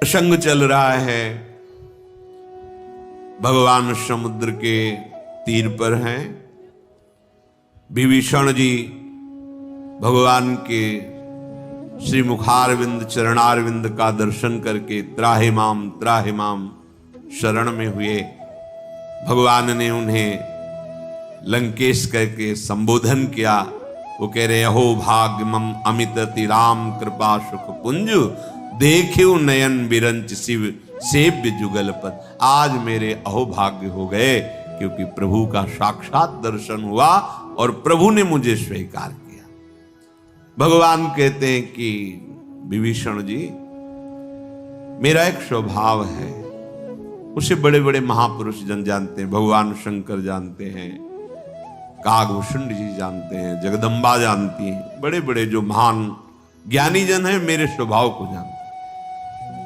प्रसंग चल रहा है। भगवान समुद्र के तीर पर हैं। विभीषण जी भगवान के श्री मुखारविंद चरणारविंद का दर्शन करके त्राहि माम शरण में हुए। भगवान ने उन्हें लंकेश करके संबोधन किया। वो कह रहे अहो भाग्य मम अमित अति राम कृपा सुख पुंज देख्यो नयन बिरंच शिव सेव्य जुगल पद। आज मेरे अहो भाग्य हो गए क्योंकि प्रभु का साक्षात दर्शन हुआ और प्रभु ने मुझे स्वीकार किया। भगवान कहते हैं कि विभीषण जी मेरा एक स्वभाव है, उसे बड़े बड़े महापुरुष जन जानते हैं, भगवान शंकर जानते हैं, कागभूषण जी जानते हैं, जगदम्बा जानती हैं, बड़े बड़े जो महान ज्ञानी जन हैं मेरे स्वभाव को जानते हैं।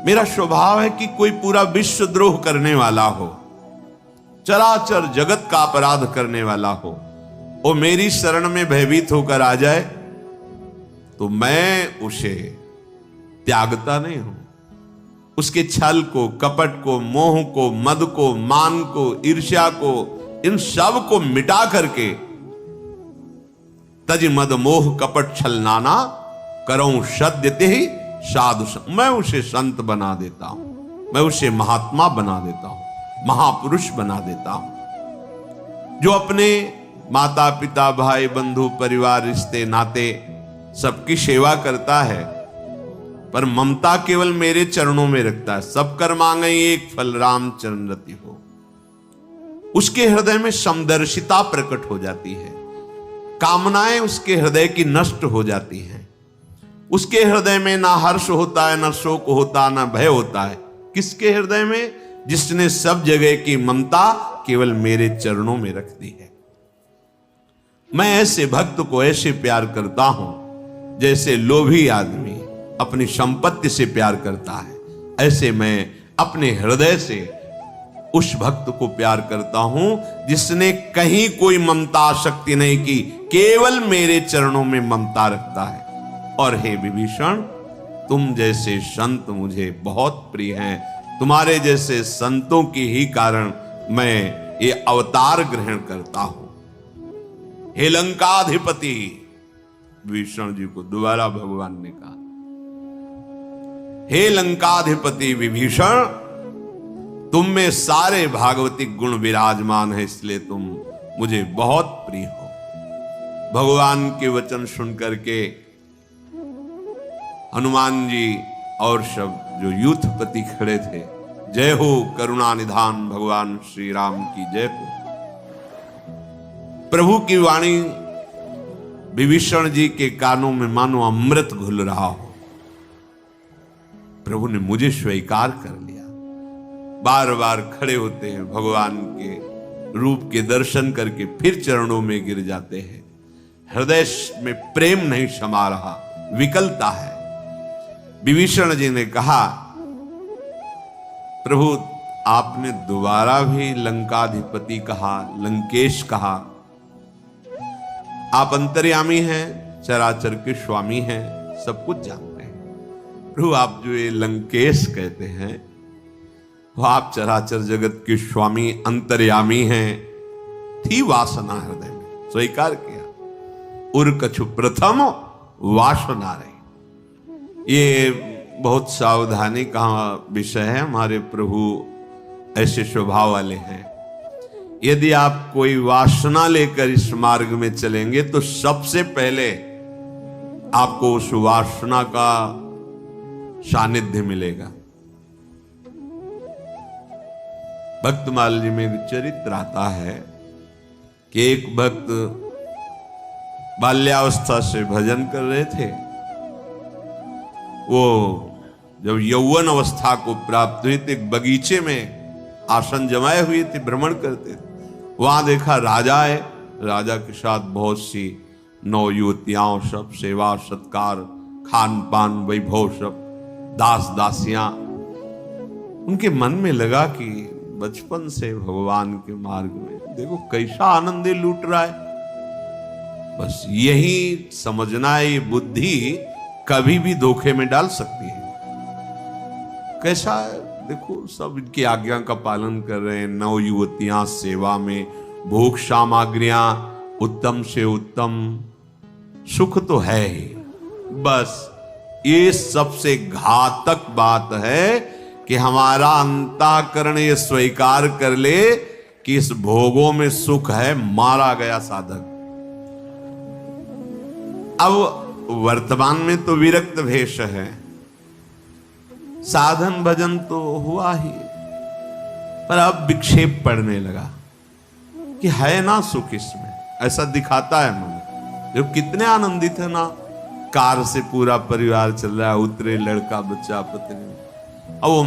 मेरा स्वभाव है कि कोई पूरा विश्व द्रोह करने वाला हो, चराचर जगत का अपराध करने वाला हो, वो मेरी शरण में भयभीत होकर आ जाए तो मैं उसे त्यागता नहीं हूं। उसके छल को, कपट को, मोह को, मद को, मान को, ईर्ष्या को, इन सब को मिटा करके तज मद मोह कपट छल नाना करऊं सद्यते ही साधु, मैं उसे संत बना देता हूं, मैं उसे महात्मा बना देता हूं, महापुरुष बना देता हूं। जो अपने माता पिता भाई बंधु परिवार रिश्ते नाते सबकी सेवा करता है पर ममता केवल मेरे चरणों में रखता है। सब कर मांगे एक फल राम चरण रति हो, उसके हृदय में समदर्शिता प्रकट हो जाती है। कामनाएं उसके हृदय की नष्ट हो जाती हैं। उसके हृदय में ना हर्ष होता है, ना शोक होता, ना भय होता है। किसके हृदय में? जिसने सब जगह की ममता केवल मेरे चरणों में रख दी है। मैं ऐसे भक्त को ऐसे प्यार करता हूं जैसे लोभी आदमी अपनी संपत्ति से प्यार करता है। ऐसे मैं अपने हृदय से उस भक्त को प्यार करता हूं जिसने कहीं कोई ममता आसक्ति नहीं की, केवल मेरे चरणों में ममता रखता है। और हे विभीषण, तुम जैसे संत मुझे बहुत प्रिय हैं। तुम्हारे जैसे संतों के ही कारण मैं ये अवतार ग्रहण करता हूं। हे लंकाधिपति, विभीषण जी को दोबारा भगवान ने कहा, हे लंकाधिपति विभीषण, तुम में सारे भागवतिक गुण विराजमान है, इसलिए तुम मुझे बहुत प्रिय हो। भगवान के वचन सुनकर के हनुमान जी और सब जो यूथपति खड़े थे, जय हो करुणा निधान भगवान श्री राम की जय हो। प्रभु की वाणी विभीषण जी के कानों में मानो अमृत घुल रहा हो। प्रभु ने मुझे स्वीकार कर लिया। बार बार खड़े होते हैं, भगवान के रूप के दर्शन करके फिर चरणों में गिर जाते हैं। हृदय में प्रेम नहीं समा रहा, विकलता है। विभीषण जी ने कहा, प्रभु आपने दोबारा भी लंकाधिपति कहा, लंकेश कहा। आप अंतर्यामी हैं, चराचर के स्वामी हैं, सब कुछ जानते हैं। प्रभु आप जो ये लंकेश कहते हैं वो आप चराचर जगत के स्वामी अंतर्यामी हैं। थी वासना हृदय में, स्वीकार किया। उर कछु प्रथम वासना रही। ये बहुत सावधानी का विषय है। हमारे प्रभु ऐसे स्वभाव वाले हैं। यदि आप कोई वासना लेकर इस मार्ग में चलेंगे तो सबसे पहले आपको उस वासना का सानिध्य मिलेगा। भक्तमाल जी में एक चरित्र आता है कि एक भक्त बाल्यावस्था से भजन कर रहे थे। वो जब यौवन अवस्था को प्राप्त हुई तो एक बगीचे में आसन जमाए हुए थे, भ्रमण करते थे। वहां देखा राजा है, राजा के साथ बहुत सी नौ युवतियां, सब सेवा सत्कार खान पान वैभव, सब दास दासियां। उनके मन में लगा कि बचपन से भगवान के मार्ग में देखो कैसा आनंद लूट रहा है। बस यही समझना है, ये बुद्धि कभी भी धोखे में डाल सकती है। कैसा है देखो, सब इनकी आज्ञा का पालन कर रहे हैं। 9 युवतियां सेवा में, भोग सामग्रियां उत्तम से उत्तम, सुख तो है ही। बस ये सबसे घातक बात है कि हमारा अंतःकरण ये स्वीकार कर ले कि इस भोगों में सुख है, मारा गया साधक। अब वर्तमान में तो विरक्त भेष है, साधन भजन तो हुआ ही, पर अब विक्षेप पड़ने लगा कि है ना सुख इसमें, ऐसा दिखाता है मन। जो कितने आनंदित है ना, कार से पूरा परिवार चल रहा है, उतरे लड़का बच्चा पत्नी, अब वो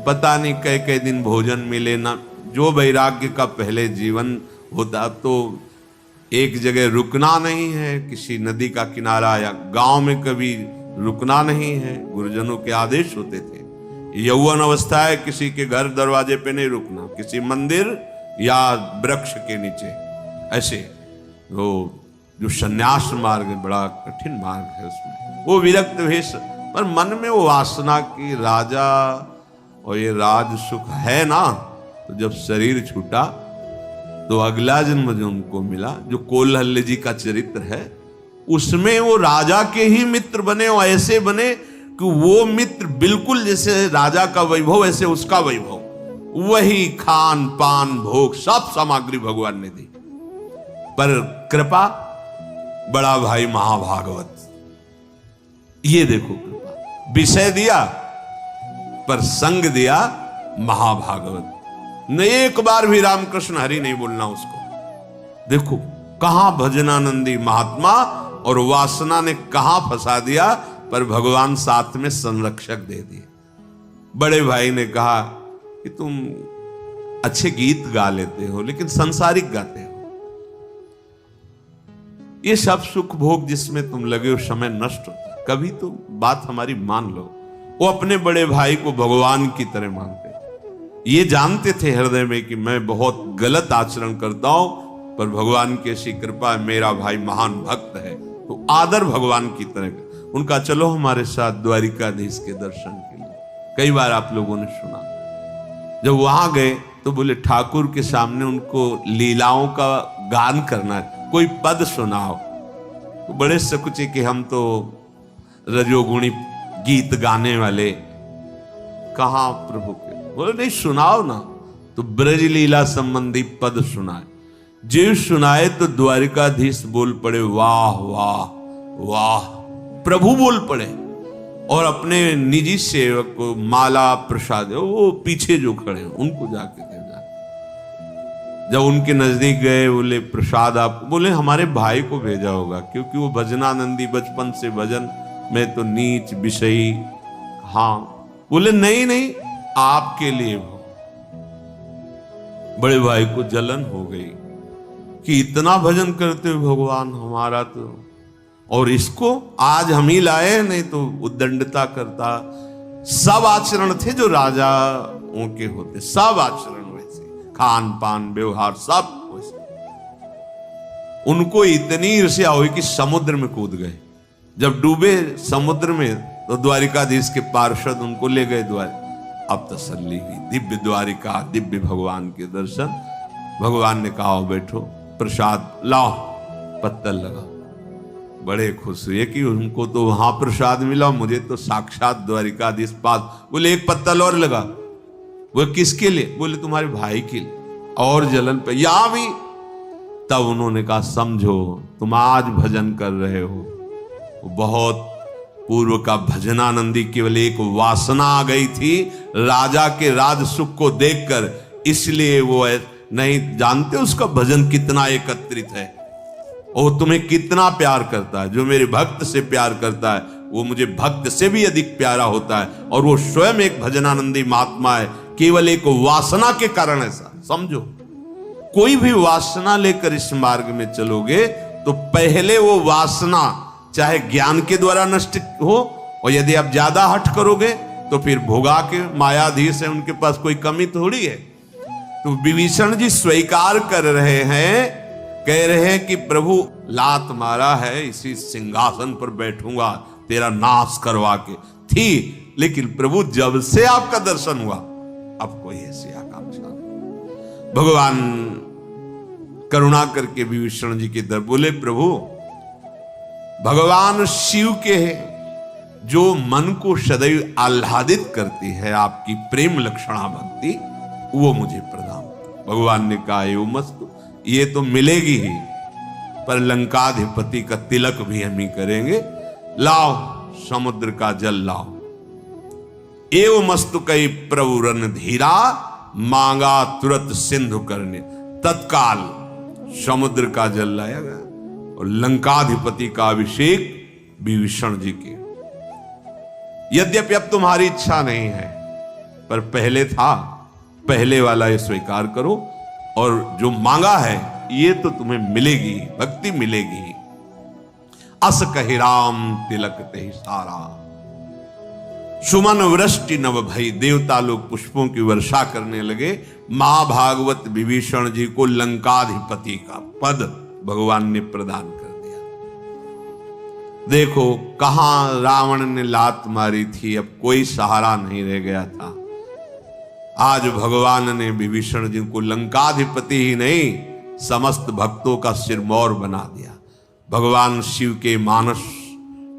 पता नहीं कई दिन भोजन मिले ना। जो वैराग्य का पहले जीवन होता तो एक जगह रुकना नहीं है, किसी नदी का किनारा या गांव में कभी रुकना नहीं है, गुरुजनों के आदेश होते थे। यौवन अवस्था है, किसी के घर दरवाजे पे नहीं रुकना, किसी मंदिर या वृक्ष के नीचे, ऐसे। वो जो सन्यास मार्ग बड़ा कठिन मार्ग है, उसमें वो विरक्त भेष, पर मन में वो वासना की राजा और ये राज सुख है ना। तो जब शरीर छूटा तो अगला जन्म जो उनको मिला, जो कोल्हल्य जी का चरित्र है, उसमें वो राजा के ही मित्र बने और ऐसे बने कि वो मित्र बिल्कुल जैसे राजा का वैभव ऐसे उसका वैभव, वही खान पान भोग सब सामग्री भगवान ने दी। पर कृपा बड़ा भाई महाभागवत, ये देखो कृपा, विषय दिया पर संग दिया महाभागवत। न एक बार भी रामकृष्ण हरि नहीं बोलना उसको। देखो कहां भजनानंदी महात्मा और वासना ने कहां फंसा दिया, पर भगवान साथ में संरक्षक दे दिए। बड़े भाई ने कहा कि तुम अच्छे गीत गा लेते हो लेकिन संसारिक गाते हो, ये सब सुख भोग जिसमें तुम लगे हो समय नष्ट होता है, कभी तो बात हमारी मान लो। वो अपने बड़े भाई को भगवान की तरह मानते, ये जानते थे हृदय में कि मैं बहुत गलत आचरण करता हूं, पर भगवान की ऐसी कृपा है, मेरा भाई महान भक्त है, तो आदर भगवान की तरह उनका। चलो हमारे साथ द्वारिकाधीश के दर्शन के लिए। कई बार आप लोगों ने सुना, जब वहां गए तो बोले ठाकुर के सामने उनको लीलाओं का गान करना है, कोई पद सुनाओ। तो बड़े सकुचे कि हम तो रजोगुणी गीत गाने वाले, कहां प्रभु के। बोले नहीं सुनाओ ना, तो ब्रज लीला संबंधी पद सुनाए। जीव सुनाए तो द्वारिकाधीश बोल पड़े वाह वाह वाह, प्रभु बोल पड़े। और अपने निजी सेवक को माला प्रसाद, वो पीछे जो खड़े हैं उनको जाके दे जा। जब उनके नजदीक गए बोले प्रसाद आपको, बोले हमारे भाई को भेजा होगा, क्योंकि वो भजनानंदी बचपन से भजन में तो नीच विषयी। हाँ बोले नहीं नहीं आपके लिए हो। बड़े भाई को जलन हो गई कि इतना भजन करते हो भगवान हमारा तो, और इसको आज हम ही लाए, नहीं तो उद्दंडता करता। सब आचरण थे जो राजाओं के होते, सब आचरण वैसे, खान पान व्यवहार सब वैसे। उनको इतनी ईर्ष्या हुई कि समुद्र में कूद गए। जब डूबे समुद्र में तो द्वारिकाधीश के पार्षद उनको ले गए द्वार। अब तसल्ली हुई, दिव्य द्वारिका, दिव्य भगवान के दर्शन। भगवान ने कहा बैठो, प्रसाद लाओ, पत्तल लगाओ। बड़े खुश हुए कि उनको तो वहां प्रसाद मिला, मुझे तो साक्षात द्वारिकाधीश पास। बोले एक पत्तल और लगा। वो किसके लिए? बोले तुम्हारे भाई के लिए। और जलन पे या भी। तब उन्होंने कहा समझो तुम आज भजन कर रहे हो, बहुत पूर्व का भजनानंदी केवल एक वासना आ गई थी राजा के राज सुख को देखकर, इसलिए वो नहीं जानते उसका भजन कितना एकत्रित है और तुम्हें कितना प्यार करता है। जो मेरे भक्त से प्यार करता है वो मुझे भक्त से भी अधिक प्यारा होता है, और वो स्वयं एक भजनानंदी महात्मा है, केवल एक वासना के कारण ऐसा। समझो कोई भी वासना लेकर इस मार्ग में चलोगे तो पहले वो वासना चाहे ज्ञान के द्वारा नष्ट हो, और यदि आप ज्यादा हट करोगे तो फिर भोगा के मायाधीश है, उनके पास कोई कमी थोड़ी है। तो विभीषण जी स्वीकार कर रहे हैं, कह रहे हैं कि प्रभु लात मारा है, इसी सिंहासन पर बैठूंगा तेरा नाश करवा के। थी लेकिन प्रभु जब से आपका दर्शन हुआ अब कोई ऐसी आकांक्षा नहीं। भगवान करुणा करके विभीषण जी के दर बोले, प्रभु भगवान शिव के जो मन को सदैव आह्लादित करती है आपकी प्रेम लक्षणा भक्ति, वो मुझे प्रदान। भगवान ने कहा, एवं मस्तु, ये तो मिलेगी ही, पर लंकाधिपति का तिलक भी हम ही करेंगे। लाओ समुद्र का जल लाओ। एवं मस्तु कई प्रभु रणधीरा, मांगा तुरंत सिंधु करने। तत्काल समुद्र का जल लाया गया और लंकाधिपति का अभिषेक विभीषण जी के। यद्यपि अब तुम्हारी इच्छा नहीं है, पर पहले था, पहले वाला ये स्वीकार करो, और जो मांगा है ये तो तुम्हें मिलेगी, भक्ति मिलेगी। अस कहि राम तिलक ते सारा, सुमन वृष्टि नव भई। देवता लोग पुष्पों की वर्षा करने लगे। महाभागवत विभीषण जी को लंकाधिपति का पद भगवान ने प्रदान कर दिया। देखो कहां रावण ने लात मारी थी, अब कोई सहारा नहीं रह गया था। आज भगवान ने विभीषण जी को लंकाधिपति ही नहीं, समस्त भक्तों का सिरमौर बना दिया। भगवान शिव के मानस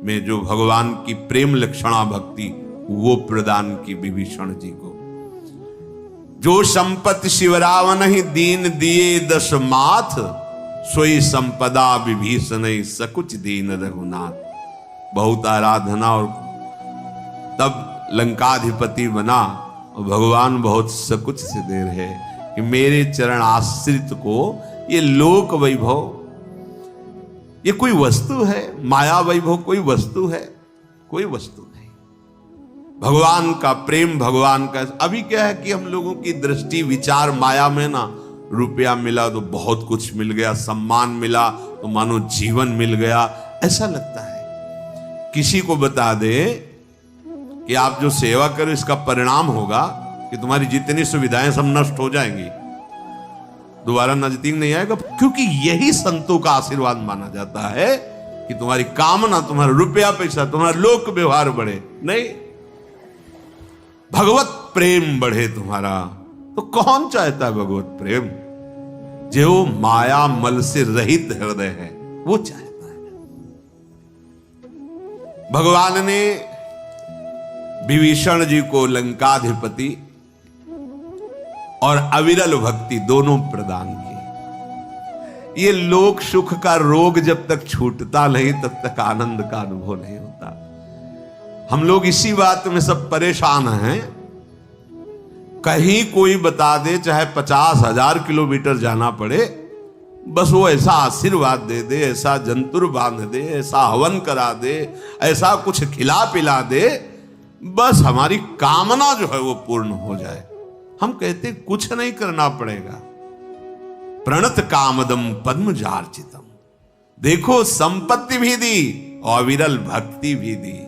में जो भगवान की प्रेम लक्षणा भक्ति, वो प्रदान की विभीषण जी को। जो संपत्ति शिवरावन ही दीन दिए दस माथ, सोई संपदा विभीषण सकुच दीन रघुनाथ। बहुत आराधना और तब लंकाधिपति बना, और भगवान बहुत सकुच से दे रहे कि मेरे चरण आश्रित को ये लोक वैभव, ये कोई वस्तु है? माया वैभव कोई वस्तु है? कोई वस्तु नहीं। भगवान का प्रेम, भगवान का। अभी क्या है कि हम लोगों की दृष्टि विचार माया में ना, रुपया मिला तो बहुत कुछ मिल गया, सम्मान मिला तो मानो जीवन मिल गया, ऐसा लगता है। किसी को बता दे कि आप जो सेवा करो इसका परिणाम होगा कि तुम्हारी जितनी सुविधाएं सब नष्ट हो जाएंगी, दोबारा नजदीक नहीं आएगा, क्योंकि यही संतों का आशीर्वाद माना जाता है कि तुम्हारी कामना, तुम्हारा रुपया पैसा, तुम्हारा लोक व्यवहार बढ़े, नहीं भगवत प्रेम बढ़े तुम्हारा। तो कौन चाहता है भगवत प्रेम? जो माया मल से रहित हृदय है वो चाहता है। भगवान ने विभीषण जी को लंकाधिपति और अविरल भक्ति दोनों प्रदान की। ये लोक सुख का रोग जब तक छूटता नहीं तब तक आनंद का अनुभव नहीं होता। हम लोग इसी बात में सब परेशान हैं। कहीं कोई बता दे, चाहे 50,000 किलोमीटर जाना पड़े, बस वो ऐसा आशीर्वाद दे दे, ऐसा जंतुर बांध दे, ऐसा हवन करा दे, ऐसा कुछ खिला पिला दे, बस हमारी कामना जो है वो पूर्ण हो जाए। हम कहते कुछ नहीं करना पड़ेगा। प्रणत कामदम पद्मजार्चितम। देखो संपत्ति भी दी और विरल भक्ति भी दी।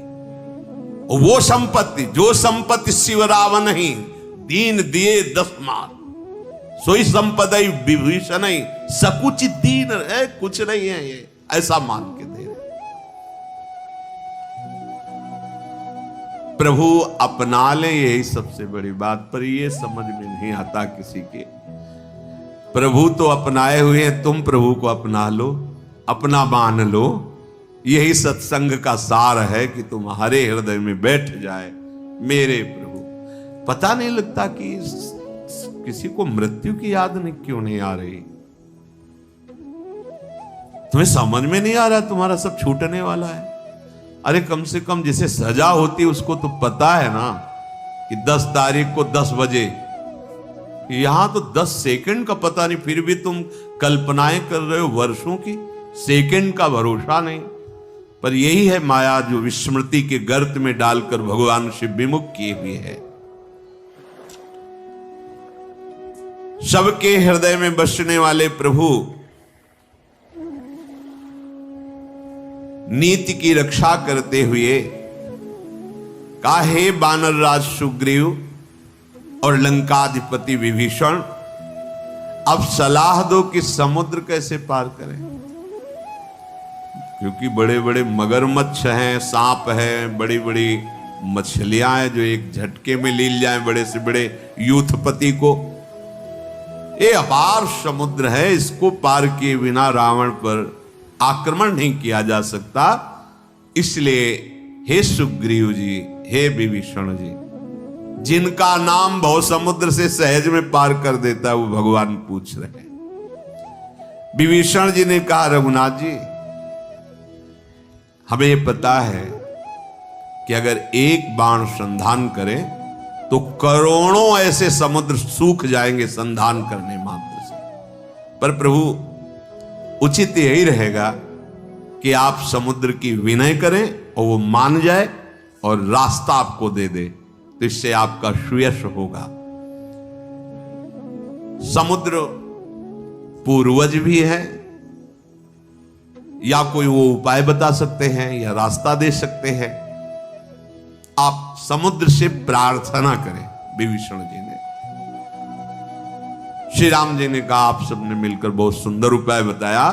वो संपत्ति, जो संपत्ति शिवरावन ही दीन दिए दस मात, सोई संपदा विभीषण सकुच दीन है, कुछ नहीं है ये, ऐसा मान के दे रहे। प्रभु अपना ले, यही सबसे बड़ी बात, पर ये समझ में नहीं आता किसी के। प्रभु तो अपनाए हुए हैं, तुम प्रभु को अपना लो, अपना मान लो। यही सत्संग का सार है कि तुम्हारे हृदय में बैठ जाए मेरे प्रभु। पता नहीं लगता कि किसी को मृत्यु की याद नहीं क्यों नहीं आ रही? तुम्हें समझ में नहीं आ रहा तुम्हारा सब छूटने वाला है? अरे कम से कम जिसे सजा होती उसको तो पता है ना कि 10 तारीख को 10 बजे। यहां तो 10 सेकंड का पता नहीं, फिर भी तुम कल्पनाएं कर रहे हो वर्षों की। सेकंड का भरोसा नहीं। पर यही है माया जो विस्मृति के गर्त में डालकर भगवान से विमुख किए हुए है। सबके हृदय में बसने वाले प्रभु नीति की रक्षा करते हुए काहे बानर राज सुग्रीव और लंकाधिपति विभीषण, अब सलाह दो कि समुद्र कैसे पार करें। क्योंकि बड़े बड़े मगरमच्छ हैं, सांप हैं, बड़ी बड़ी मछलियां हैं जो एक झटके में लील जाएं बड़े से बड़े यूथपति को। ये अपार समुद्र है, इसको पार किए बिना रावण पर आक्रमण नहीं किया जा सकता। इसलिए हे सुग्रीव जी, हे विभीषण जी, जिनका नाम भव समुद्र से सहज में पार कर देता है वो भगवान पूछ रहे हैं। विभीषण जी ने कहा रघुनाथ जी, हमें पता है कि अगर एक बाण संधान करें तो करोड़ों ऐसे समुद्र सूख जाएंगे संधान करने मात्र से। पर प्रभु उचित यही रहेगा कि आप समुद्र की विनय करें और वो मान जाए और रास्ता आपको दे दे, तो इससे आपका सुयश होगा। समुद्र पूर्वज भी है, या कोई वो उपाय बता सकते हैं या रास्ता दे सकते हैं। आप समुद्र से प्रार्थना करें। विभीषण जी ने, श्री राम जी ने कहा, आप सबने मिलकर बहुत सुंदर उपाय बताया,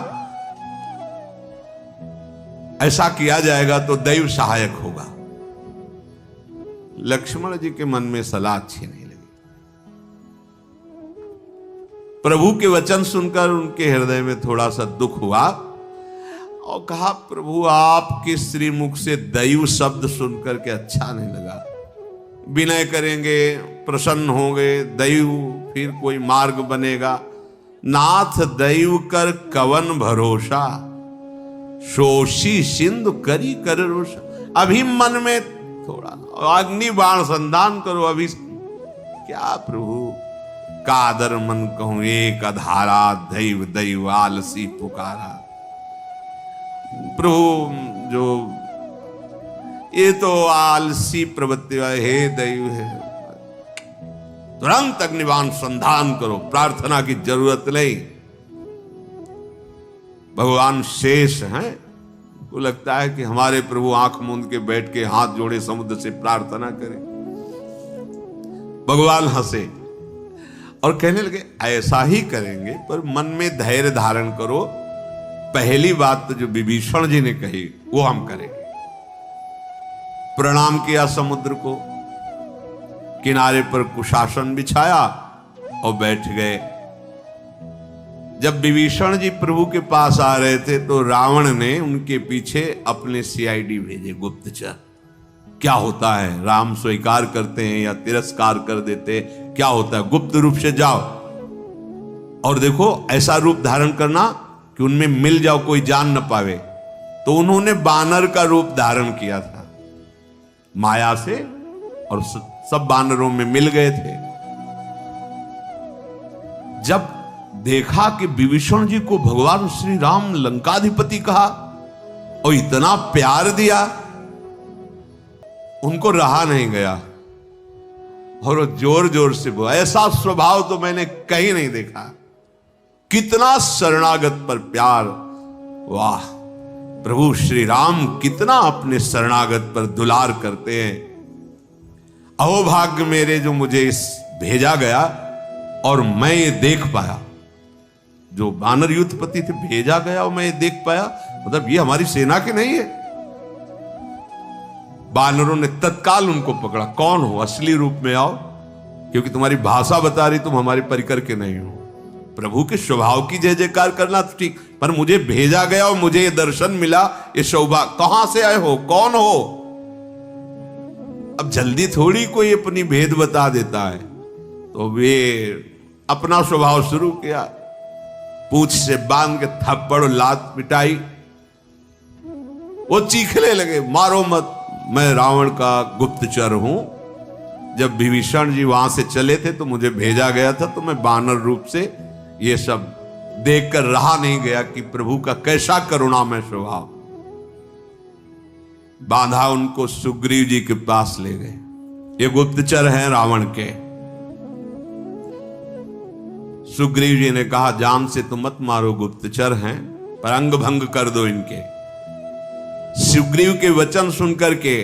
ऐसा किया जाएगा तो दैव सहायक होगा। लक्ष्मण जी के मन में सलाह अच्छी नहीं लगी। प्रभु के वचन सुनकर उनके हृदय में थोड़ा सा दुख हुआ और कहा, प्रभु आपके श्रीमुख से दैव शब्द सुनकर के अच्छा नहीं लगा। विनय करेंगे, प्रसन्न होंगे, दैव फिर कोई मार्ग बनेगा। नाथ दैव कर कवन भरोसा, शोषी सिंधु करी कर रोषा। अभी मन में थोड़ा अग्नि बाण संधान करो। अभी क्या प्रभु कादर मन कहूं एक अधारा, दैव दैव आलसी पुकारा। प्रभु जो ये तो आलसी प्रवृत्ति है, दैव है, तुरंत अग्निबाण संधान करो, प्रार्थना की जरूरत नहीं। भगवान शेष हैं, को लगता है कि हमारे प्रभु आंख मूंद के बैठ के हाथ जोड़े समुद्र से प्रार्थना करें। भगवान हंसे और कहने लगे, ऐसा ही करेंगे, पर मन में धैर्य धारण करो। पहली बात तो जो विभीषण जी ने कही वो हम करेंगे। प्रणाम किया समुद्र को, किनारे पर कुशासन बिछाया और बैठ गए। जब विभीषण जी प्रभु के पास आ रहे थे तो रावण ने उनके पीछे अपने सीआईडी भेजे, गुप्तचर। क्या होता है, राम स्वीकार करते हैं या तिरस्कार कर देते, क्या होता है, गुप्त रूप से जाओ और देखो ऐसा रूप धारण करना कि उनमें मिल जाओ, कोई जान न पावे। तो उन्होंने बानर का रूप धारण किया था माया से और सब बानरों में मिल गए थे। जब देखा कि विभीषण जी को भगवान श्री राम लंकाधिपति कहा और इतना प्यार दिया, उनको रहा नहीं गया और वो जोर जोर से बोला, ऐसा स्वभाव तो मैंने कहीं नहीं देखा। कितना शरणागत पर प्यार, वाह! प्रभु श्री राम कितना अपने शरणागत पर दुलार करते हैं। अहोभाग्य मेरे जो मुझे इस भेजा गया और मैं ये देख पाया। जो बानर युद्धपति थे, भेजा गया और मैं ये देख पाया, मतलब ये हमारी सेना के नहीं है। बानरों ने तत्काल उनको पकड़ा, कौन हो, असली रूप में आओ, क्योंकि तुम्हारी भाषा बता रही तुम हमारे परिकर के नहीं हो। प्रभु के स्वभाव की जय जयकार करना तो ठीक, पर मुझे भेजा गया और मुझे ये दर्शन मिला, ये सौभाग्य। कहां से आए हो, कौन हो? अब जल्दी थोड़ी कोई अपनी भेद बता देता है। तो वे अपना स्वभाव शुरू किया, पूंछ से बांध के थप्पड़ लात पिटाई। वो चीखने लगे, मारो मत, मैं रावण का गुप्तचर हूं। जब विभीषण जी वहां से चले थे तो मुझे भेजा गया था, तो मैं बानर रूप से ये सब देखकर रहा नहीं गया कि प्रभु का कैसा करुणामय स्वभाव। बांधा, उनको सुग्रीव जी के पास ले गए। ये गुप्तचर हैं रावण के। सुग्रीव जी ने कहा, जान से तो मत मारो, गुप्तचर हैं, पर अंग भंग कर दो इनके। सुग्रीव के वचन सुनकर के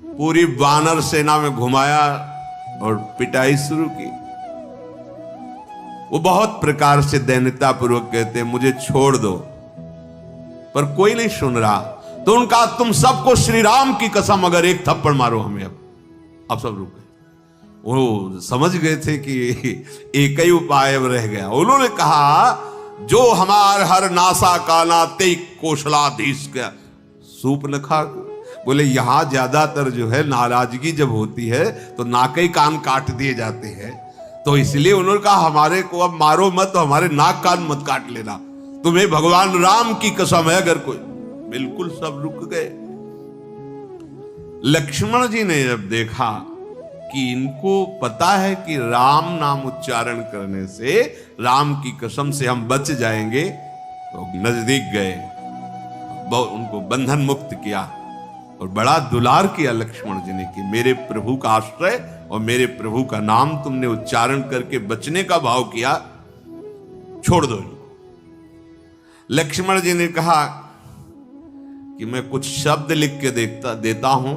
पूरी वानर सेना में घुमाया और पिटाई शुरू की। वो बहुत प्रकार से दैन्यता पूर्वक कहते हैं, मुझे छोड़ दो, पर कोई नहीं सुन रहा। तो उनका तुम सबको श्री राम की कसम अगर एक थप्पड़ मारो हमें अब सब रुक गए। वो समझ गए थे कि एक ही उपाय अब रह गया। उन्होंने कहा जो हमार हर नासा काना ते कोशलाधीश का सूप न खा। बोले यहां ज्यादातर जो है नाराजगी जब होती है तो नाक ही कान काट दिए जाते हैं, तो इसलिए उन्होंने कहा हमारे को अब मारो मत, तो हमारे नाक कान मत काट लेना, तुम्हें भगवान राम की कसम है अगर कोई। बिल्कुल सब रुक गए। लक्ष्मण जी ने जब देखा कि इनको पता है कि राम नाम उच्चारण करने से, राम की कसम से हम बच जाएंगे, तो नजदीक गए, उनको बंधन मुक्त किया और बड़ा दुलार किया लक्ष्मण जी ने कि मेरे प्रभु का आश्रय और मेरे प्रभु का नाम तुमने उच्चारण करके बचने का भाव किया, छोड़ दो इनको। लक्ष्मण जी ने कहा कि मैं कुछ शब्द लिख के देता हूं,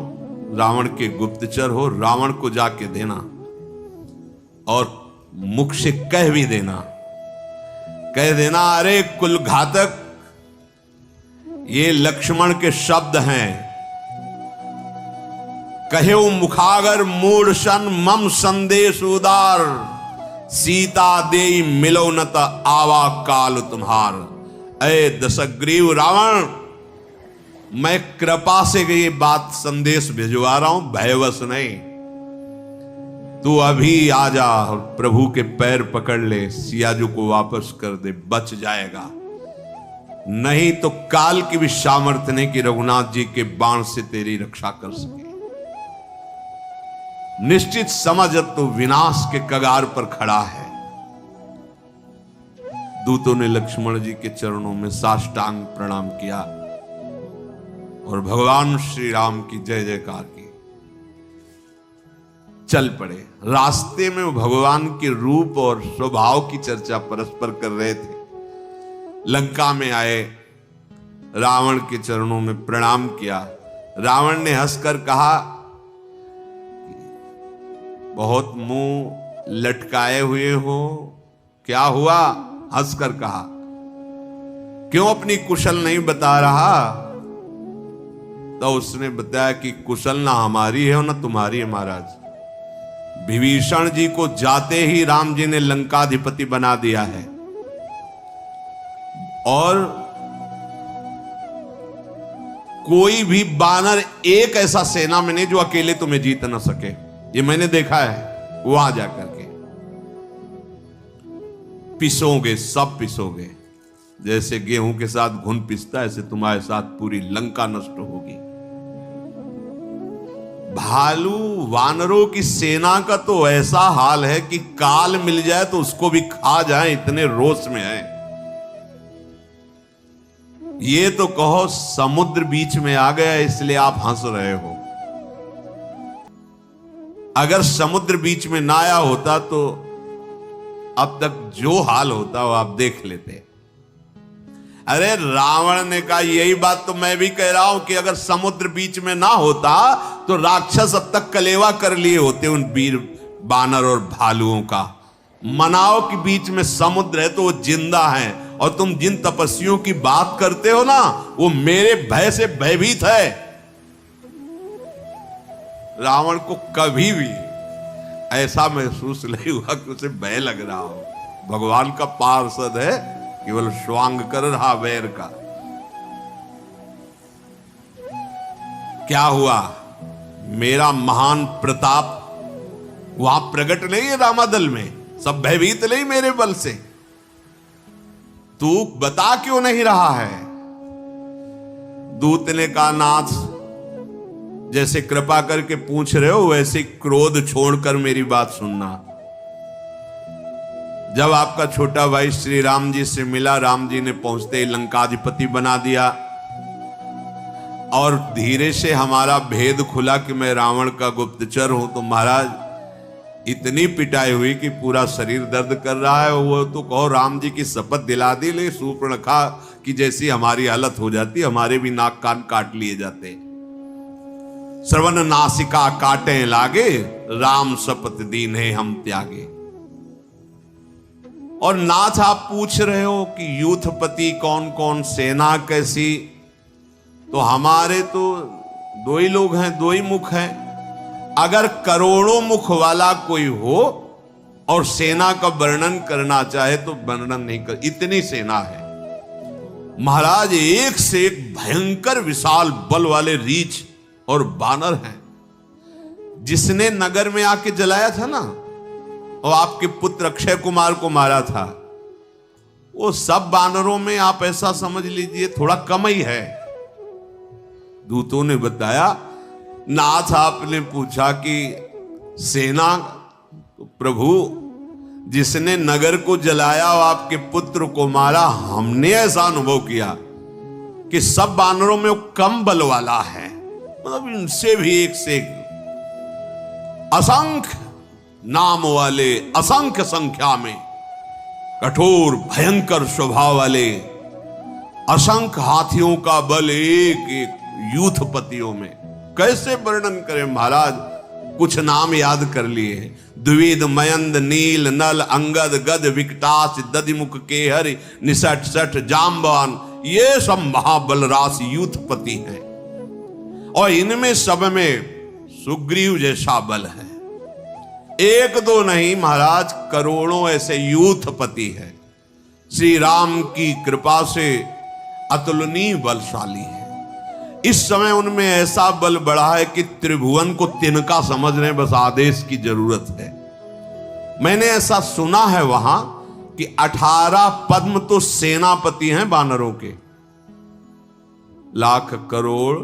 रावण के गुप्तचर हो, रावण को जाके देना और मुख से कह भी देना, कह देना अरे कुल घातक, ये लक्ष्मण के शब्द हैं, कहे मुखागर मूढ़ मम संदेश उदार, सीता दे मिलो न त आवा काल तुम्हार। अरे दशग्रीव रावण, मैं कृपा से ये बात संदेश भिजवा रहा हूं, भयवश नहीं। तू अभी आ जा और प्रभु के पैर पकड़ ले, सियाजू को वापस कर दे, बच जाएगा। नहीं तो काल की भी सामर्थ्य नहीं कि रघुनाथ जी के बाण से तेरी रक्षा कर सके। निश्चित समझ अब तो विनाश के कगार पर खड़ा है। दूतों ने लक्ष्मण जी के चरणों में साष्टांग प्रणाम किया और भगवान श्री राम की जय जयकार की, चल पड़े। रास्ते में वो भगवान के रूप और स्वभाव की चर्चा परस्पर कर रहे थे। लंका में आए, रावण के चरणों में प्रणाम किया। रावण ने हंसकर कहा, बहुत मुंह लटकाए हुए हो, क्या हुआ? हंसकर कहा, क्यों अपनी कुशल नहीं बता रहा? तो उसने बताया कि कुशल ना हमारी है और ना तुम्हारी है महाराज। विभीषण जी को जाते ही राम जी ने लंकाधिपति बना दिया है और कोई भी बानर एक ऐसा सेना में नहीं जो अकेले तुम्हें जीत ना सके। ये मैंने देखा है, वहां जाकर के पिसोगे, सब पिसोगे। जैसे गेहूं के साथ घुन पिसता है, ऐसे तुम्हारे साथ पूरी लंका नष्ट होगी। भालू वानरों की सेना का तो ऐसा हाल है कि काल मिल जाए तो उसको भी खा जाए, इतने रोष में है। ये तो कहो समुद्र बीच में आ गया इसलिए आप हंस रहे हो। अगर समुद्र बीच में ना आया होता तो अब तक जो हाल होता वो आप देख लेते। अरे रावण ने कहा यही बात तो मैं भी कह रहा हूं कि अगर समुद्र बीच में ना होता तो राक्षस अब तक कलेवा कर लिए होते उन वीर बानर और भालुओं का। मनाओ के बीच में समुद्र है तो वो जिंदा है, और तुम जिन तपस्वियों की बात करते हो ना, वो मेरे भय से भयभीत है। रावण को कभी भी ऐसा महसूस नहीं हुआ कि उसे भय लग रहा हो। भगवान का पार्षद है, केवल स्वांग कर रहा वैर का। क्या हुआ? मेरा महान प्रताप वहां प्रकट नहीं है रामादल में, सब भयभीत नहीं मेरे बल से। तू बता क्यों नहीं रहा है? दूत ने कहा, नाथ जैसे कृपा करके पूछ रहे हो वैसे क्रोध छोड़कर मेरी बात सुनना। जब आपका छोटा भाई श्री राम जी से मिला, राम जी ने पहुंचते ही लंकाधिपति बना दिया और धीरे से हमारा भेद खुला कि मैं रावण का गुप्तचर हूं। तो महाराज इतनी पिटाई हुई कि पूरा शरीर दर्द कर रहा है। वो तो कहो राम जी की शपथ दिला दी, ले शूर्पणखा की जैसी हमारी हालत हो जाती, हमारे भी नाक कान काट लिए जाते। श्रवण नासिका काटे लागे, राम शपथ दीन्हे हम त्यागे। और नाथ आप पूछ रहे हो कि यूथपति कौन कौन, सेना कैसी, तो हमारे तो दो ही लोग हैं, दो ही मुख हैं। अगर करोड़ों मुख वाला कोई हो और सेना का वर्णन करना चाहे तो वर्णन नहीं कर, इतनी सेना है महाराज। एक से एक भयंकर विशाल बल वाले रीछ और बानर हैं। जिसने नगर में आके जलाया था ना और आपके पुत्र अक्षय कुमार को मारा था, वो सब बानरों में आप ऐसा समझ लीजिए थोड़ा कम ही है। दूतों ने बताया, नाथ आपने पूछा कि सेना, तो प्रभु जिसने नगर को जलाया और आपके पुत्र को मारा, हमने ऐसा अनुभव किया कि सब बानरों में वो कम बल वाला है। मतलब इनसे भी एक से एक असंख्य नाम वाले, असंख्य संख्या में कठोर भयंकर स्वभाव वाले, असंख्य हाथियों का बल एक एक यूथपतियों में। कैसे वर्णन करें महाराज, कुछ नाम याद कर लिए हैं। द्विविद, मयंद, नील, नल, अंगद, गद, विकटास, दधिमुख, केहरि, निसट, सठ, जाम्बान, ये सब महाबल राशि यूथपति हैं। और इनमें सब में सुग्रीव जैसा बल है। एक दो नहीं महाराज, करोड़ों ऐसे यूथपति हैं। श्री राम की कृपा से अतुलनीय बलशाली है। इस समय उनमें ऐसा बल बढ़ा है कि त्रिभुवन को तिनका समझ रहे हैं, बस आदेश की जरूरत है। मैंने ऐसा सुना है वहां कि 18 पद्म तो सेनापति हैं बानरों के। लाख, करोड़,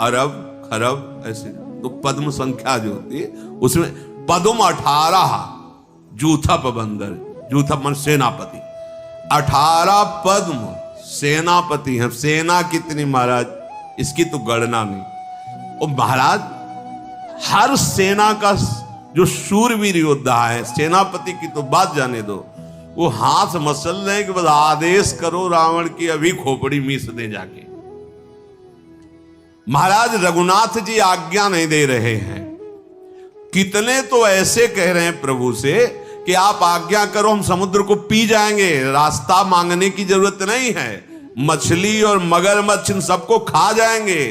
अरब, खरब, ऐसे तो पद्म संख्या जो होती है उसमें पद्म 18। जूथप बंदर, जूथप मन सेनापति, 18 पद्म सेनापति हैं। सेना कितनी महाराज, इसकी तो गणना नहीं। और महाराज हर सेना का जो शूरवीर योद्धा है, सेनापति की तो बात जाने दो, वो हाथ मसल रहे कि बस आदेश करो रावण की अभी खोपड़ी मीस दे जाके। महाराज रघुनाथ जी आज्ञा नहीं दे रहे हैं। कितने तो ऐसे कह रहे हैं प्रभु से कि आप आज्ञा करो, हम समुद्र को पी जाएंगे, रास्ता मांगने की जरूरत नहीं है, मछली और मगरमच्छ इन सबको खा जाएंगे।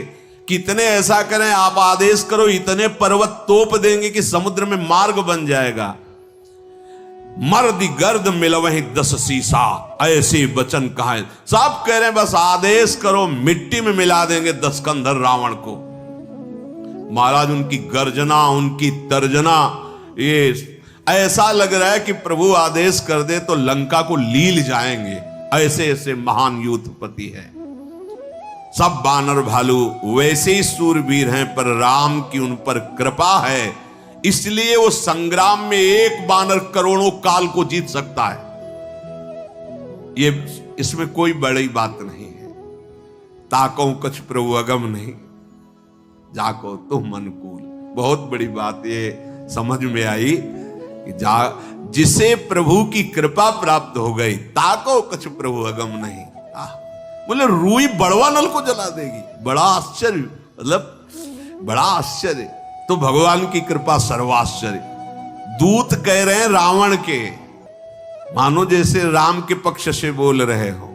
कितने ऐसा करें, आप आदेश करो, इतने पर्वत तोप देंगे कि समुद्र में मार्ग बन जाएगा। मर्द गर्द मिलवही 10 सीसा, ऐसे वचन कहा। सब कह रहे हैं बस आदेश करो, मिट्टी में मिला देंगे 10 कंधर रावण को। महाराज उनकी गर्जना, उनकी तर्जना, ये ऐसा लग रहा है कि प्रभु आदेश कर दे तो लंका को लील जाएंगे। ऐसे ऐसे महान यूथपति है। सब बानर भालू वैसे ही सूरवीर हैं, पर राम की उन पर कृपा है, इसलिए वो संग्राम में एक बानर करोड़ों काल को जीत सकता है। ये इसमें कोई बड़ी बात नहीं है। ताको कछ प्रभु अगम नहीं, जाको तुम अनुकूल। बहुत बड़ी बात ये समझ में आई कि जिसे प्रभु की कृपा प्राप्त हो गई, ताको कछ प्रभु अगम नहीं। बोले रूई बड़वा नल को जला देगी, बड़ा आश्चर्य, मतलब बड़ा आश्चर्य। तो भगवान की कृपा सर्वाश्चर्य। दूत कह रहे हैं रावण के, मानो जैसे राम के पक्ष से बोल रहे हो,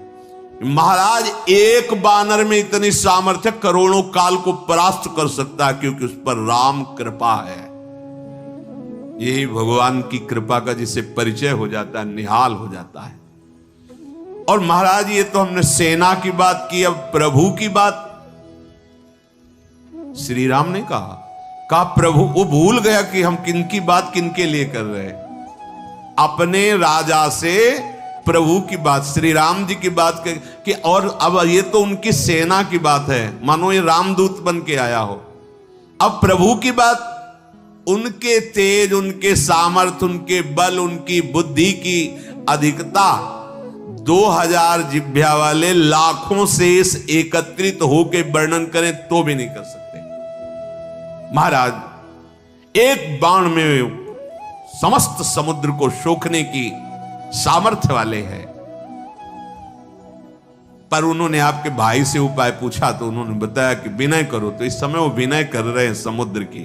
महाराज एक बानर में इतनी सामर्थ्य करोड़ों काल को परास्त कर सकता है, क्योंकि उस पर राम कृपा है। यही भगवान की कृपा का जिसे परिचय हो जाता है, निहाल हो जाता है। और महाराज ये तो हमने सेना की बात की, अब प्रभु की बात। श्री राम ने कहा प्रभु, वो भूल गया कि हम किनकी बात किनके लिए कर रहे हैं। अपने राजा से प्रभु की बात, श्री राम जी की बात कि, और अब ये तो उनकी सेना की बात है, मानो ये रामदूत बन के आया हो। अब प्रभु की बात, उनके तेज, उनके सामर्थ, उनके बल, उनकी बुद्धि की अधिकता 2000 जिभ्या वाले लाखों शेष एकत्रित होकर वर्णन करें तो भी नहीं कर सकते। महाराज एक बाण में समस्त समुद्र को सोखने की सामर्थ्य वाले हैं। पर उन्होंने आपके भाई से उपाय पूछा तो उन्होंने बताया कि विनय करो। तो इस समय वो विनय कर रहे हैं समुद्र की।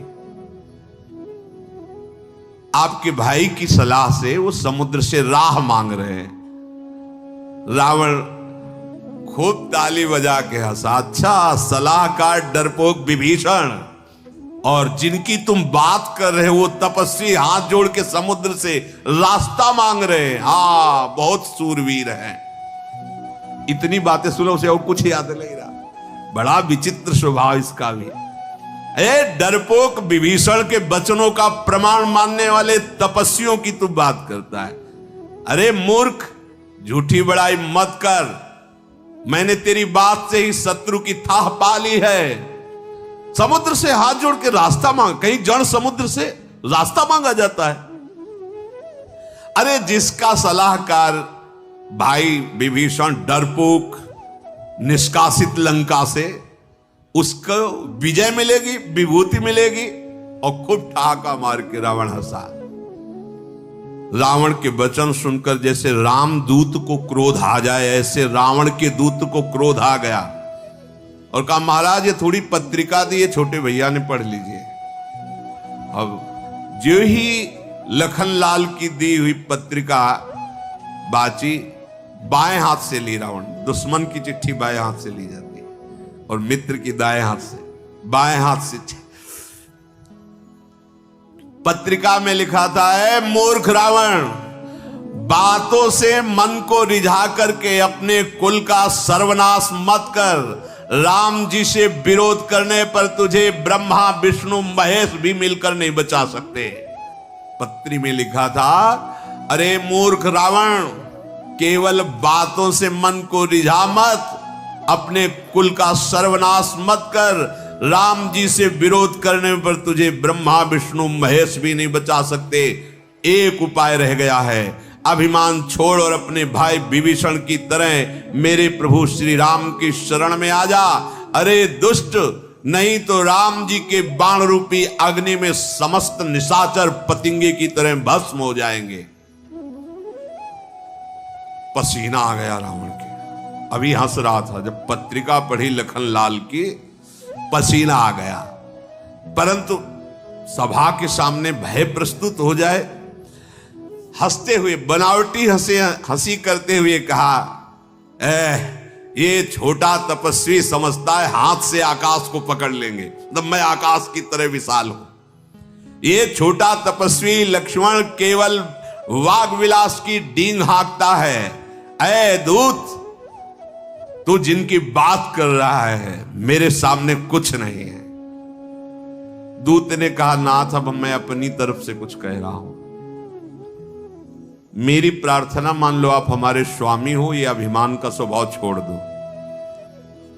आपके भाई की सलाह से वो समुद्र से राह मांग रहे हैं। रावण खूब ताली बजा के हंसा। अच्छा, सलाहकार डरपोक विभीषण, और जिनकी तुम बात कर रहे हो वो तपस्वी हाथ जोड़ के समुद्र से रास्ता मांग रहे हैं। हाँ, बहुत सूरवीर हैं। इतनी बातें सुनो, उसे और कुछ याद नहीं रहा। बड़ा विचित्र स्वभाव इसका भी। डरपोक विभीषण के वचनों का प्रमाण मानने वाले तपस्वियों की तू बात करता है। अरे मूर्ख, झूठी बड़ाई मत कर। मैंने तेरी बात से ही शत्रु की थाह पा ली है। समुद्र से हाथ जोड़ के रास्ता मांग, कहीं जड़ समुद्र से रास्ता मांगा जाता है? अरे जिसका सलाहकार भाई विभीषण डरपोक निष्कासित लंका से, उसको विजय मिलेगी, विभूति मिलेगी, और खूब ठहाका मार के रावण हंसा। रावण के वचन सुनकर जैसे रामदूत को क्रोध आ जाए, ऐसे रावण के दूत को क्रोध आ गया और कहा, महाराज ये थोड़ी पत्रिका दी है, छोटे भैया ने पढ़ लीजिए। अब जो ही लखनलाल की दी हुई पत्रिका बाची, बाएं हाथ से ली रावण। दुश्मन की चिट्ठी बाएं हाथ से ली जाती है और मित्र की दाएं हाथ से। बाएं हाथ से पत्रिका में लिखा था, है मूर्ख रावण, बातों से मन को रिझा करके अपने कुल का सर्वनाश मत कर। राम जी से विरोध करने पर तुझे ब्रह्मा विष्णु महेश भी मिलकर नहीं बचा सकते। पत्री में लिखा था, अरे मूर्ख रावण, केवल बातों से मन को रिझा मत, अपने कुल का सर्वनाश मत कर। राम जी से विरोध करने पर तुझे ब्रह्मा विष्णु महेश भी नहीं बचा सकते। एक उपाय रह गया है, अभिमान छोड़ और अपने भाई विभीषण की तरह मेरे प्रभु श्री राम की शरण में आ जा। अरे दुष्ट, नहीं तो राम जी के बाण रूपी अग्नि में समस्त निशाचर पतिंगे की तरह भस्म हो जाएंगे। पसीना आ गया रावण के। अभी हंस रहा था, जब पत्रिका पढ़ी लखनलाल की, पसीना आ गया। परंतु सभा के सामने भय प्रस्तुत हो जाए, हंसते हुए, बनावटी हंसी करते हुए कहा, ये छोटा तपस्वी समझता है हाथ से आकाश को पकड़ लेंगे, तब मैं आकाश की तरह विशाल हूं। ये छोटा तपस्वी लक्ष्मण केवल वाग विलास की डींग हाँकता है। ऐ दूत, तू जिनकी बात कर रहा है मेरे सामने कुछ नहीं है। दूत ने कहा, नाथ अब मैं अपनी तरफ से कुछ कह रहा हूं। मेरी प्रार्थना मान लो, आप हमारे स्वामी हो, ये अभिमान का स्वभाव छोड़ दो।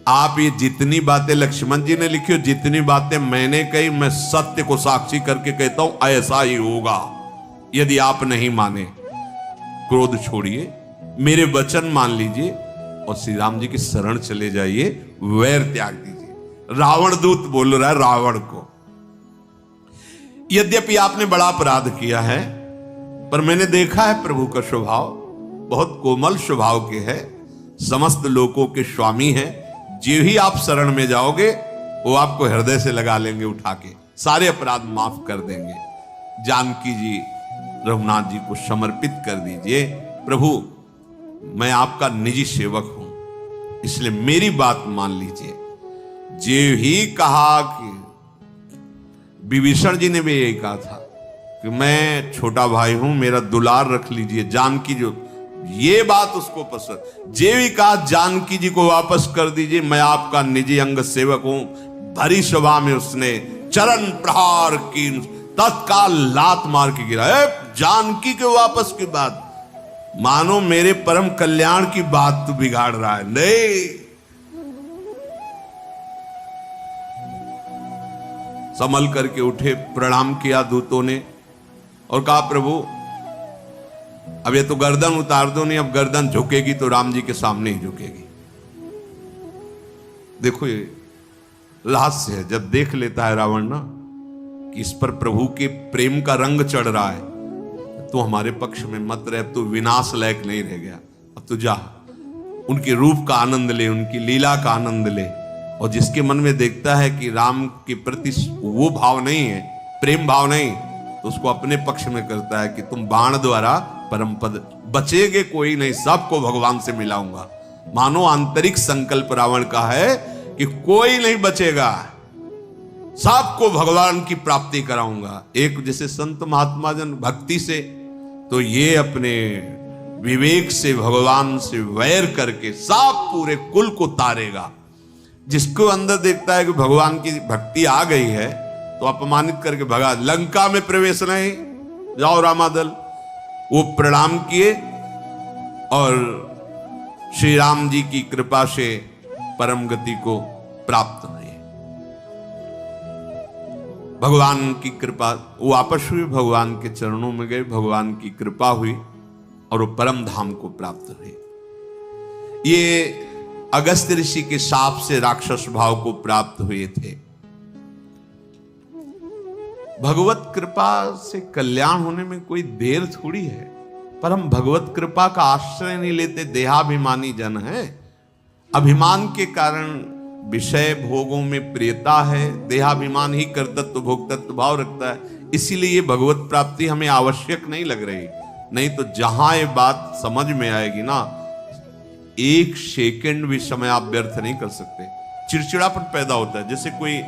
आप ये जितनी बातें लक्ष्मण जी ने लिखी हो, जितनी बातें मैंने कही, मैं सत्य को साक्षी करके कहता हूं ऐसा ही होगा। यदि आप नहीं माने, क्रोध छोड़िए, मेरे वचन मान लीजिए और श्री राम जी की शरण चले जाइए, वैर त्याग दीजिए। रावण दूत बोल रहा है रावण को, यद्यपि आपने बड़ा अपराध किया है, पर मैंने देखा है प्रभु का स्वभाव बहुत कोमल स्वभाव के है, समस्त लोकों के स्वामी हैं। जो ही आप शरण में जाओगे वो आपको हृदय से लगा लेंगे उठा के, सारे अपराध माफ कर देंगे। जानकी जी रघुनाथ जी को समर्पित कर दीजिए। प्रभु, मैं आपका निजी सेवक हूं, इसलिए मेरी बात मान लीजिए। जो ही कहा कि विभीषण जी ने भी यही कहा था कि मैं छोटा भाई हूं, मेरा दुलार रख लीजिए। जानकी जो ये बात उसको पसंद, जे भी कहा जानकी जी को वापस कर दीजिए, मैं आपका निजी अंग सेवक हूं। भरी सभा में उसने चरण प्रहार की, तत्काल लात मार के गिरा। जानकी के वापस की बात, मानो मेरे परम कल्याण की बात तू बिगाड़ रहा है। नहीं, संभल करके उठे, प्रणाम किया दूतों ने और कहा, प्रभु अब ये तो गर्दन उतार दो, नहीं अब गर्दन झुकेगी तो राम जी के सामने ही झुकेगी। देखो ये रहस्य है, जब देख लेता है रावण ना कि इस पर प्रभु के प्रेम का रंग चढ़ रहा है, तो हमारे पक्ष में मत रहे, अब तो विनाश लायक नहीं रह गया, अब तो जा, उनके रूप का आनंद ले, उनकी लीला का आनंद ले। और जिसके मन में देखता है कि राम के प्रति वो भाव नहीं है, प्रेम भाव नहीं, तो उसको अपने पक्ष में करता है कि तुम बाण द्वारा परम पद बचेगे कोई नहीं, सबको भगवान से मिलाऊंगा। मानो आंतरिक संकल्प रावण का है कि कोई नहीं बचेगा, सबको भगवान की प्राप्ति कराऊंगा। एक जैसे संत महात्मा जन भक्ति से, तो ये अपने विवेक से भगवान से वैर करके सब पूरे कुल को तारेगा। जिसको अंदर देखता है कि भगवान की भक्ति आ गई है तो अपमानित करके भगा, लंका में प्रवेश नहीं, जाओ रामादल। वो प्रणाम किए और श्री राम जी की कृपा से परम गति को प्राप्त हुए। भगवान की कृपा, वो वापस हुए, भगवान के चरणों में गए, भगवान की कृपा हुई और वो परम धाम को प्राप्त हुए। ये अगस्त्य ऋषि के शाप से राक्षस भाव को प्राप्त हुए थे। भगवत कृपा से कल्याण होने में कोई देर थोड़ी है, पर हम भगवत कृपा का आश्रय नहीं लेते, देहाभिमानी जन है। अभिमान के कारण विषय भोगों में प्रियता है, देहाभिमान ही कर्तृत्व भोक्तृत्व भाव रखता है, इसीलिए ये भगवत प्राप्ति हमें आवश्यक नहीं लग रही। नहीं तो जहां ये बात समझ में आएगी ना, एक सेकंड भी समय आप व्यर्थ नहीं कर सकते। चिड़चिड़ापन पैदा होता है, जैसे कोई